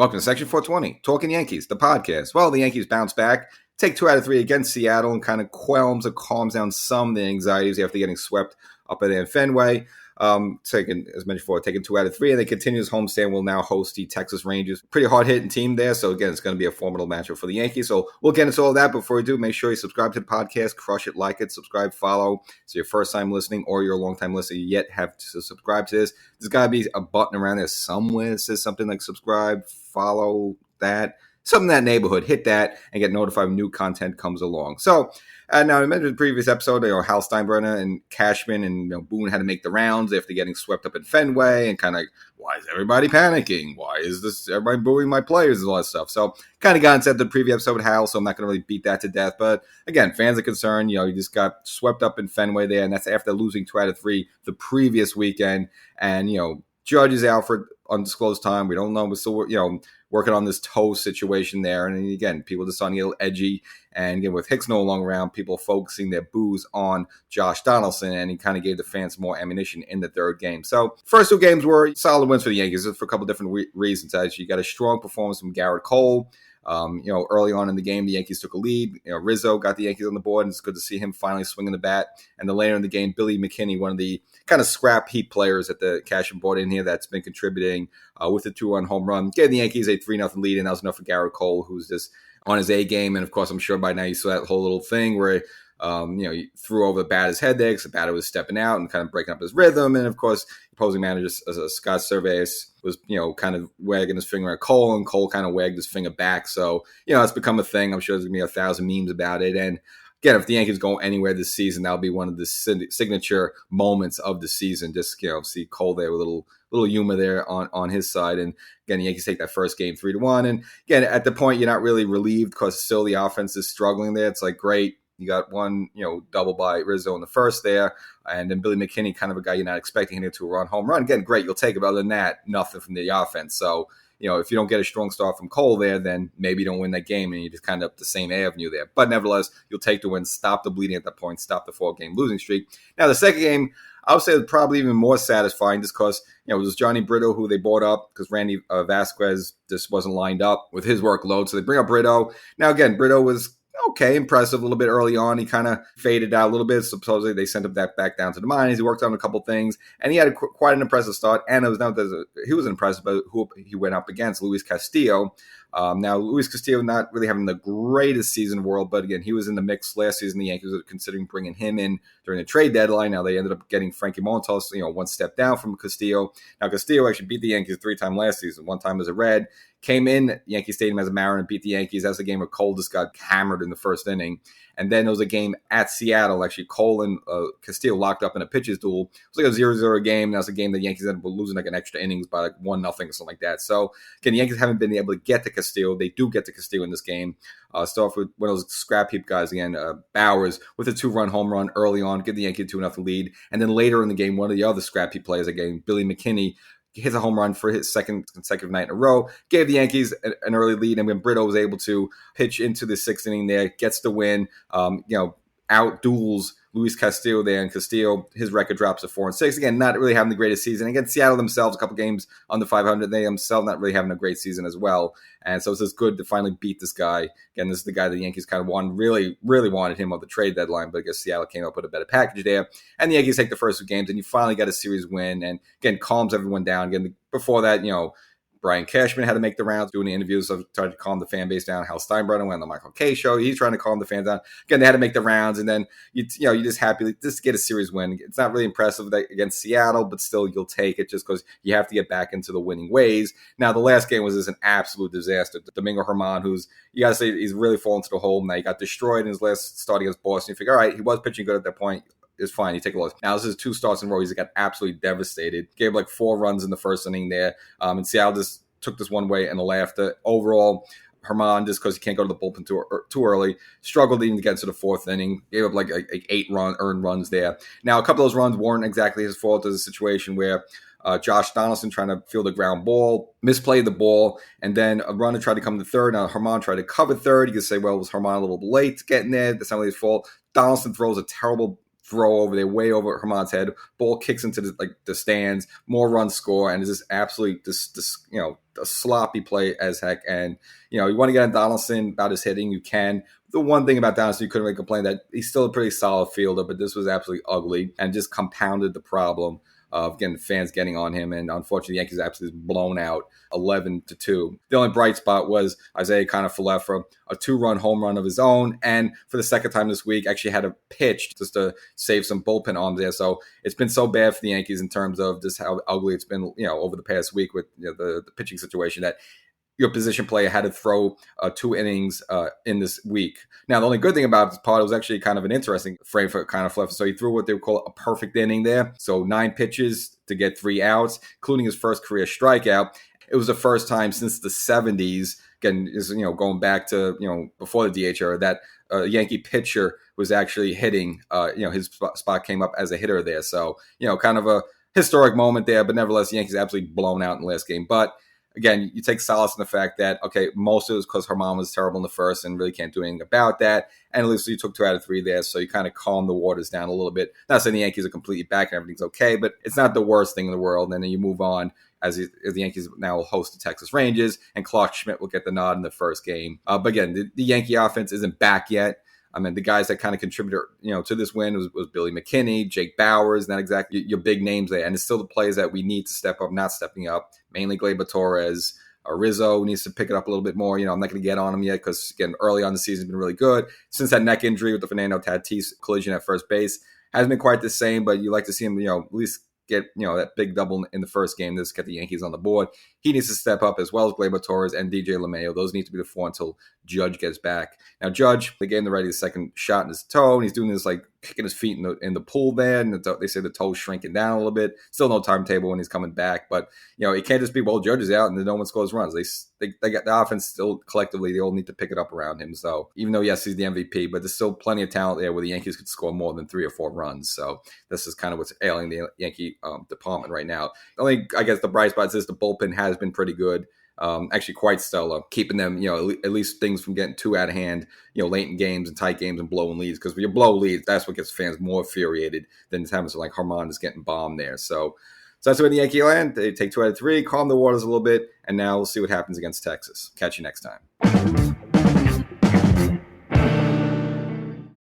Welcome to Section 420, Talkin Yankees, the podcast. Well, the Yankees bounce back, take 2 out of 3 against Seattle, and kind of calms down some of the anxieties after getting swept up at Fenway. Taking 2 out of 3, and they continue his homestand. Will now host the Texas Rangers. Pretty hard-hitting team there, so again, it's going to be a formidable matchup for the Yankees. So we'll get into all that. Before we do, make sure you subscribe to the podcast, crush it, like it, subscribe, follow. So your first time listening or you're a long-time listener, you yet have to subscribe to this. There's got to be a button around there somewhere that says something like subscribe, follow, that. Something in that neighborhood, hit that and get notified when new content comes along. So, now I mentioned in the previous episode, Hal Steinbrenner and Cashman and Boone had to make the rounds after getting swept up in Fenway and kind of, why is everybody panicking? Why is everybody booing my players and all that stuff? So, kind of got into the previous episode with Hal, so I'm not going to really beat that to death. But again, fans are concerned. You just got swept up in Fenway there, and that's after losing 2 out of 3 the previous weekend. And, Judge is out for undisclosed time. We don't know. We're still, working on this toe situation there. And again, people just starting to get a little edgy. And again, with Hicks no longer around, people focusing their boos on Josh Donaldson. And he kind of gave the fans more ammunition in the third game. So first 2 games were solid wins for the Yankees for a couple different reasons. Actually, you got a strong performance from Garrett Cole. Early on in the game, the Yankees took a lead. Rizzo got the Yankees on the board, and it's good to see him finally swinging the bat. And then later in the game, Billy McKinney, one of the kind of scrap heap players that the Cashman brought in here that's been contributing with a 2-run home run, gave the Yankees a 3-0 lead, and that was enough for Garrett Cole, who's just on his A game. And of course, I'm sure by now you saw that whole little thing where he threw over the batter's head there because the batter was stepping out and kind of breaking up his rhythm. And of course, opposing manager Scott Servais was, kind of wagging his finger at Cole, and Cole kind of wagged his finger back. So, it's become a thing. I'm sure there's going to be 1,000 memes about it. And again, if the Yankees go anywhere this season, that'll be one of the signature moments of the season. Just, see Cole there with a little humor there on his side. And again, the Yankees take that first game 3-1. And again, at the point, you're not really relieved because still the offense is struggling there. It's like, great. You got one, double by Rizzo in the first there. And then Billy McKinney, kind of a guy you're not expecting him to run home run. Again, great, you'll take it. But other than that, nothing from the offense. So, if you don't get a strong start from Cole there, then maybe you don't win that game and you just kind of up the same avenue there. But nevertheless, you'll take the win, stop the bleeding at that point, stop the 4-game losing streak. Now, the second game, I would say was probably even more satisfying just because, it was Johnny Brito who they brought up because Randy Vasquez just wasn't lined up with his workload. So they bring up Brito. Now, again, Brito was okay, impressive a little bit early on. He kind of faded out a little bit. Supposedly they sent him back down to the minors. He worked on a couple things, and he had quite an impressive start. And it was not that he was impressive, but who he went up against, Luis Castillo. Now, Luis Castillo not really having the greatest season in the world, but again, he was in the mix last season. The Yankees were considering bringing him in during the trade deadline. Now they ended up getting Frankie Montas, one step down from Castillo. Now Castillo actually beat the Yankees 3 times last season. 1 time as a Red, came in Yankee Stadium as a Mariner and beat the Yankees. That's a game where Cole just got hammered in the first inning. And then there was a game at Seattle. Actually, Cole and Castillo locked up in a pitcher's duel. It was like a 0-0 game. That was a game the Yankees ended up losing like an extra innings by like 1-0 or something like that. So, again, the Yankees haven't been able to get to Castillo. They do get to Castillo in this game. Start off with one of those scrap heap guys again, Bowers, with a 2-run home run early on, give the Yankees 2-0 lead. And then later in the game, one of the other scrap heap players again, Billy McKinney, hits a home run for his second consecutive night in a row, gave the Yankees an early lead, and when Brito was able to pitch into the 6th inning there, gets the win, out duels Luis Castillo there, and Castillo, his record drops to 4-6. Again, not really having the greatest season. Again, Seattle themselves, a couple games under 500, they themselves not really having a great season as well. And so it's just good to finally beat this guy. Again, this is the guy the Yankees kind of wanted, really wanted him on the trade deadline, but I guess Seattle came up with a better package there. And the Yankees take the first 2 games, and you finally got a series win, and again, calms everyone down. Again, before that, Brian Cashman had to make the rounds, doing the interviews, so tried to calm the fan base down. Hal Steinbrenner went on the Michael Kay show. He's trying to calm the fans down. Again, they had to make the rounds, and then you just happy just to get a series win. It's not really impressive against Seattle, but still you'll take it just because you have to get back into the winning ways. Now, the last game was just an absolute disaster. Domingo Germán, who's, you got to say, he's really fallen to the hole. Now, he got destroyed in his last start against Boston. You figure, all right, he was pitching good at that point. It's fine. You take a loss. Now, this is 2 starts in a row. He's got absolutely devastated. Gave like 4 runs in the first inning there. And Seattle just took this one way and laughed. Overall, Germán, just because he can't go to the bullpen too early, struggled even to get to the 4th inning. Gave up like 8 earned runs there. Now, a couple of those runs weren't exactly his fault. There's a situation where Josh Donaldson trying to field a ground ball, misplayed the ball, and then a runner tried to come to third. Now, Germán tried to cover third. You could say, well, was Germán a little late getting there? That's not really his fault. Donaldson throws a terrible throw over there, way over Herman's head. Ball kicks into the stands, more runs score, and it's just absolutely this a sloppy play as heck. And you want to get on Donaldson about his hitting, you can. The one thing about Donaldson, you couldn't really complain that he's still a pretty solid fielder, but this was absolutely ugly and just compounded the problem of getting fans getting on him. And unfortunately, the Yankees absolutely blown out 11-2. The only bright spot was Isaiah Kiner-Falefa, a 2-run home run of his own. And for the second time this week, actually had a pitch just to save some bullpen arms there. So it's been so bad for the Yankees in terms of just how ugly it's been, over the past week with the pitching situation that your position player had to throw 2 innings in this week. Now, the only good thing about this part was actually kind of an interesting frame for Kiner-Falefa. So he threw what they would call a perfect inning there. So 9 pitches to get 3 outs, including his first career strikeout. It was the first time since the 70s, again, going back to, before the DH era, that a Yankee pitcher was actually hitting, his spot came up as a hitter there. So, kind of a historic moment there, but nevertheless, the Yankees absolutely blown out in the last game. But again, you take solace in the fact that, okay, most of it was because Herman was terrible in the first and really can't do anything about that. And at least you took 2 out of 3 there, so you kind of calmed the waters down a little bit. Not saying the Yankees are completely back and everything's okay, but it's not the worst thing in the world. And then you move on as the Yankees now will host the Texas Rangers, and Clark Schmidt will get the nod in the first game. But again, the Yankee offense isn't back yet. I mean, the guys that kind of contributed, to this win was Billy McKinney, Jake Bowers, not exactly your big names there. And it's still the players that we need to step up, not stepping up, mainly Gleyber Torres. Rizzo needs to pick it up a little bit more. I'm not going to get on him yet because, again, early on the season has been really good. Since that neck injury with the Fernando Tatis collision at first base, hasn't been quite the same, but you like to see him, at least get, that big double in the first game. This get the Yankees on the board. He needs to step up as well as Gleyber Torres and DJ LeMayo. Those need to be the 4 until Judge gets back. Now, Judge, they gave him the second shot in his toe, and he's doing this kicking his feet in the pool there, and they say the toe's shrinking down a little bit. Still no timetable when he's coming back, but it can't just be Judge is out and no one scores runs. They got the offense still collectively. They all need to pick it up around him. So even though yes, he's the MVP, but there's still plenty of talent there where the Yankees could score more than 3 or 4 runs. So this is kind of what's ailing the Yankee department right now. Only I guess the bright spots is the bullpen has been pretty good. Actually quite stellar, keeping them, at least things from getting too out of hand, late in games and tight games and blowing leads. Because when you blow leads, that's what gets fans more infuriated than having like Herman is getting bombed there. So that's where the Yankee land. They take 2 out of 3, calm the waters a little bit, and now we'll see what happens against Texas. Catch you next time.